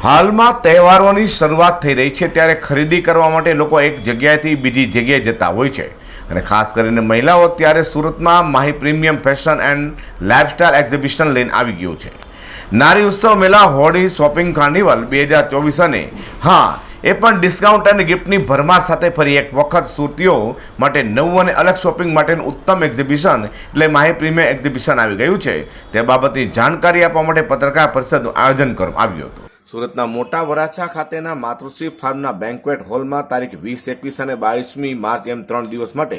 હાલમાં તહેવારોની શરૂઆત થઈ રહી છે ત્યારે ખરીદી કરવા માટે લોકો એક જગ્યાએથી બીજી જગ્યાએ જતા હોય છે અને ખાસ કરીને મહિલાઓ ત્યારે સુરતમાં Mahi premium fashion and lifestyle exhibition લઈને આવી ગયું છે। નારી ઉત્સવ મેળા હોળી શોપિંગ કાર્નિવલ 2024 અને હા એ પણ ડિસ્કાઉન્ટ અને ગિફ્ટની ભરમાર સાથે ફરી એક વખત સુરતીઓ માટે નવું અને અલગ શોપિંગ માટેનું ઉત્તમ એક્ઝિબિશન એટલે માહી પ્રીમિયમ એક્ઝિબિશન આવી ગયું છે। તે બાબતની જાણકારી આપવા માટે પત્રકાર પરિષદનું આયોજન કરવામાં આવ્યું હતું। સુરતના મોટા વરાછા ખાતેના માતૃશ્રી ફાર્મના બેન્ક્વેટ હોલમાં તારીખ 20, 21 અને 22મી માર્ચ એમ 3 દિવસ માટે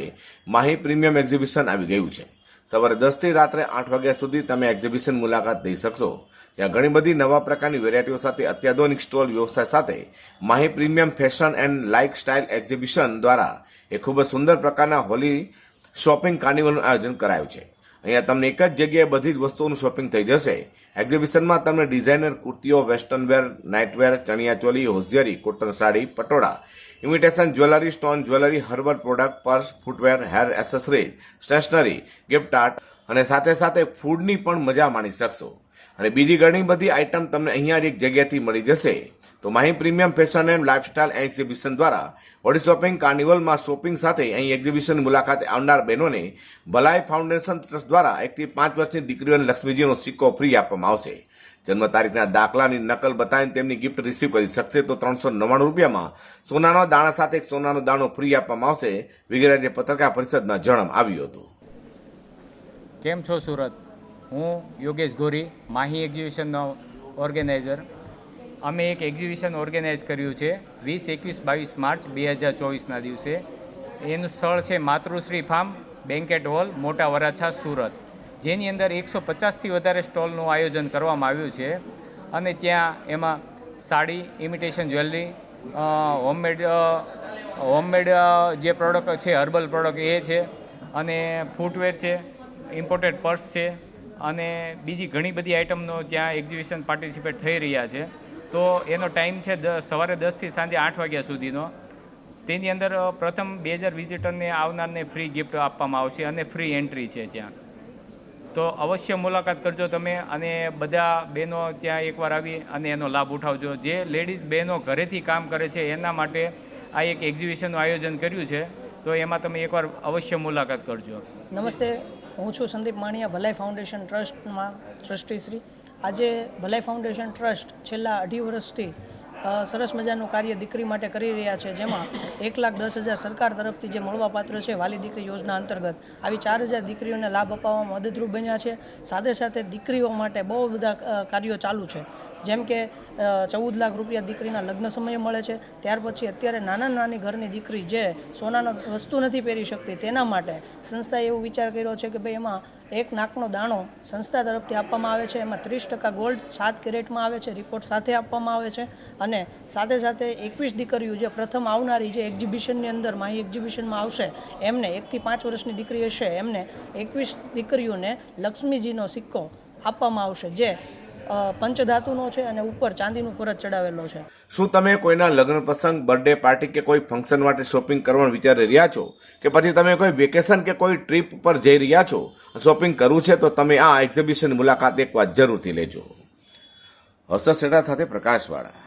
માહી પ્રીમિયમ એક્ઝિબિશન આવી ગયું છે। સવારે 10 થી રાત્રે 8 વાગ્યા સુધી તમે એક્ઝિબિશન મુલાકાત લઈ શકશો। ત્યાં ઘણી બધી નવા પ્રકારની વેરાયટીઓ સાથે અત્યાધુનિક સ્ટોલ વ્યવસાય સાથે Mahi premium fashion and lifestyle exhibition દ્વારા એક ખૂબ જ સુંદર પ્રકારના હોલી શોપિંગ કાર્નિવલનું આયોજન કરાયું છે। અહીંયા તમને એક જ જગ્યાએ બધી જ વસ્તુઓનું શોપિંગ થઈ જશે। એક્ઝિબિશનમાં તમને ડિઝાઇનર કુર્તીઓ, વેસ્ટર્ન વેર, નાઇટ વેર, ચણિયાચોલી, હોશિયારી, કોટન સાડી, પટોળા, imitation jewellery, stone jewellery, herbal product, purse, footwear, hair accessories, stationery, gift art અને સાથે સાથે ફૂડની પણ મજા માણી શકશો અને બીજી ઘણી બધી આઇટમ તમને અહીંયા જ એક જગ્યાથી મળી જશે। તો Mahi premium fashion and lifestyle exhibition દ્વારા હોળી શોપિંગ કાર્નિવલમાં શોપિંગ સાથે અહીં એક્ઝિબિશન મુલાકાતે આવનાર બહેનોને ભલાઈ ફાઉન્ડેશન ટ્રસ્ટ દ્વારા 1 થી 5 વર્ષની દીકરીઓને લક્ષ્મીજીનો સિક્કો ફ્રી આપવામાં આવશે। જન્મ તારીખના દાખલાની નકલ બતાવીને તેમની ગિફ્ટ રિસીવ કરી શકશે। તો 399 રૂપિયામાં સોનાનો દાણા સાથે એક સોનાનો દાણો ફ્રી આપવામાં આવશે વગેરે જે પત્રકાર પરિષદમાં જણાવવામાં આવ્યું હતું। કેમ છો સુરત? હું યોગેશ ગોરી, માહી એક્ઝિબિશનનો ઓર્ગેનાઇઝર। અમે એક એક્ઝિબિશન ઓર્ગેનાઇઝ કર્યું છે 20, 21, 22 માર્ચ 2024ના દિવસે। એનું સ્થળ છે માતૃશ્રી ફાર્મ, બેન્કેટ હોલ, મોટા વરાછા, સુરત, જેની અંદર 150થી વધારે સ્ટોલનું આયોજન કરવામાં આવ્યું છે અને ત્યાં એમાં સાડી, ઇમિટેશન જ્વેલરી, હોમમેડ જે પ્રોડક્ટ છે, હર્બલ પ્રોડક્ટ એ છે અને ફૂટવેર છે, ઇમ્પોર્ટેડ પર્સ છે અને બીજી ઘણી બધી આઇટમનો ત્યાં એક્ઝિબિશન પાર્ટિસિપેટ થઈ રહ્યા છે। તો એનો ટાઈમ છે સવારે 10 થી સાંજે 8 વાગ્યા સુધીનો। તેની અંદર પ્રથમ 2000 વિઝિટરને આવનારને ફ્રી ગિફ્ટ આપવામાં આવશે અને ફ્રી એન્ટ્રી છે ત્યાં। તો અવશ્ય મુલાકાત કરજો તમે અને બધા બહેનો ત્યાં એકવાર આવી અને એનો લાભ ઉઠાવજો। જે લેડીઝ બહેનો ઘરેથી કામ કરે છે એના માટે આ એક એક્ઝિબિશનનું આયોજન કર્યું છે, તો એમાં તમે એકવાર અવશ્ય મુલાકાત કરજો। નમસ્તે, હું છું સંદીપ માણિયા, ભલાઈ ફાઉન્ડેશન ટ્રસ્ટમાં ટ્રસ્ટી શ્રી। આજે ભલાઈ ફાઉન્ડેશન ટ્રસ્ટ છેલ્લા 2.5 વર્ષથી સરસ મજાનું કાર્ય દીકરી માટે કરી રહ્યા છે, જેમાં 1,10,000 સરકાર તરફથી જે મળવાપાત્ર છે વાલી દીકરી યોજના અંતર્ગત આવી 4,000 દીકરીઓને લાભ અપાવવામાં મદદરૂપ બન્યા છે। સાથે સાથે દીકરીઓ માટે બહુ બધા કાર્યો ચાલુ છે, જેમ કે 14 લાખ રૂપિયા દીકરીના લગ્ન સમયે મળે છે। ત્યાર પછી અત્યારે નાની ઘરની દીકરી જે સોનાનો વસ્તુ નથી પહેરી શકતી તેના માટે સંસ્થાએ એવો વિચાર કર્યો છે કે ભાઈ એમાં એક નાકનો દાણો સંસ્થા તરફથી આપવામાં આવે છે। એમાં 30% ગોલ્ડ 7 કેરેટમાં આવે છે, રિપોર્ટ સાથે આપવામાં આવે છે અને સાથે સાથે 21 દીકરીઓ જે પ્રથમ આવનારી જે એક્ઝિબિશનની અંદર માહી એક્ઝિબિશનમાં આવશે એમને 1 થી 5 વર્ષની દીકરી હશે એમને 21 દીકરીઓને લક્ષ્મીજીનો સિક્કો આપવામાં આવશે, જે પંચધાતુનો છે અને ઉપર ચાંદીનું પરત ચડાવેલો છે। શું તમે કોઈના લગ્ન પ્રસંગ, બર્થડે પાર્ટી કે કોઈ ફંક્શન માટે શોપિંગ કરવાનું વિચારી રહ્યા છો કે પછી તમે કોઈ વેકેશન કે કોઈ ટ્રીપ પર જઈ રહ્યા છો, શોપિંગ કરવું છે તો તમે આ એક્ઝિબિશન મુલાકાત એકવાર જરૂરથી લેજો। હર્ષદ સેઠા સાથે પ્રકાશવાળા।